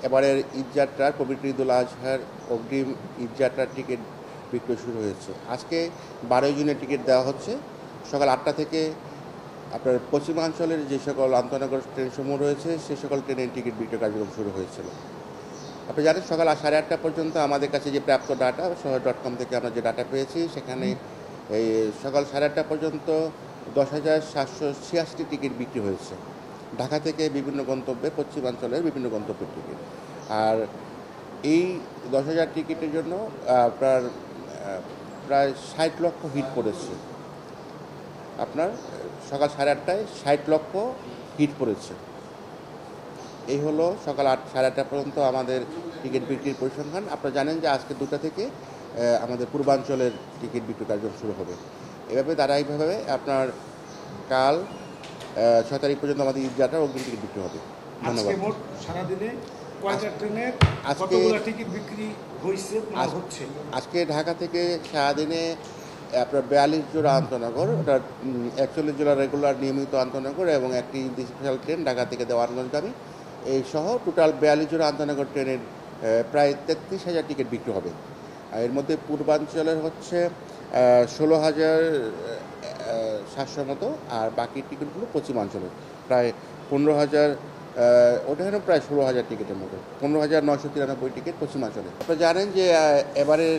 এবারের ঈদযাত্রার পবিত্র ঈদুল আজহার অগ্রিম ঈদযাত্রার টিকিট বিক্রি শুরু হয়েছে। আজকে 12 জুনের টিকিট দেওয়া হচ্ছে সকাল 8টা থেকে। আপনার পশ্চিমাঞ্চলের যে সকল আন্তনগর ট্রেনসমূহ রয়েছে সে সকল ট্রেনের টিকিট বিক্রি কার্যক্রম শুরু হয়েছিল। আপনি জানেন সকাল 8:30 পর্যন্ত আমাদের কাছে যে প্রাপ্ত ডাটা শহর.com থেকে আমরা যে ডাটা পেয়েছি সেখানে এই সকাল 8:30 পর্যন্ত 10,786টি টিকিট বিক্রি হয়েছে ঢাকা থেকে বিভিন্ন গন্তব্যে, পশ্চিমাঞ্চলের বিভিন্ন গন্তব্যের টিকিট। আর এই 10,000 টিকিটের জন্য আপনার প্রায় 60 লক্ষ হিট পড়েছে। আপনার সকাল 8:30টায় 60 লক্ষ হিট পড়েছে। এই হলো সকাল 8:30 পর্যন্ত আমাদের টিকিট বিক্রির পরিসংখ্যান। আপনারা জানেন যে আজকে 2টা থেকে আমাদের পূর্বাঞ্চলের টিকিট বিক্রি কার্যক্রম শুরু হবে। এভাবে ধারাবাহিকভাবে আপনার কাল 6 তারিখ পর্যন্ত আমাদের ঈদযাত্রার অগ্রিম টিকিট বিক্রি হবে। ধন্যবাদ। মোট সারাদিনে কয়টা ট্রেনের কতগুলো টিকিট বিক্রি হয়েছে না হচ্ছে? আজকে ঢাকা থেকে সারাদিনে আপনার 42 জোড়া আন্তনগর, ওটা 41 জোড়া রেগুলার নিয়মিত আন্তনগর এবং একটি স্পেশাল ট্রেন ঢাকা থেকে দেওয়ানগঞ্জগামী, এই সহ টোটাল 42 জোড়া আন্তনগর ট্রেনের প্রায় 33,000 টিকিট বিক্রি হবে। আর এর মধ্যে পূর্বাঞ্চলের হচ্ছে 16,700 মতো, আর বাকি টিকিটগুলো পশ্চিমাঞ্চলের প্রায় 15,000, ওটা প্রায় 16,000 টিকিটের মতো, 15,993 টিকিট পশ্চিমাঞ্চলে। আপনারা জানেন যে এবারের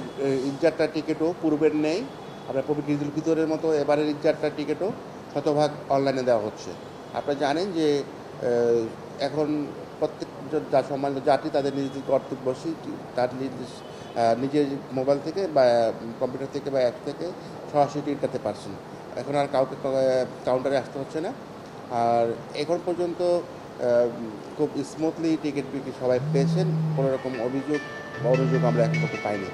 ঈদযাত্রার টিকিটও পূর্বের নেই। আপনার পবিত্র ঈদুল ফিতরের মতো এবারের ঈদযাত্রার টিকিটও শতভাগ অনলাইনে দেওয়া হচ্ছে। আপনারা জানেন যে এখন প্রত্যেক সম্মানিত যাত্রী তাদের নিজ কর্তব্যশী তার নিজের মোবাইল থেকে বা কম্পিউটার থেকে বা অ্যাপ থেকে সরাসরি টিকিট কাটতে পারছেন। এখন আর কাউকে কাউন্টারে আসতে হচ্ছে না। আর এখন পর্যন্ত খুব স্মুথলি টিকিট বিক্রি সবাই পেয়েছেন, কোনো রকম অভিযোগ বা অনুযোগ আমরা এখন পর্যন্ত পাইনি।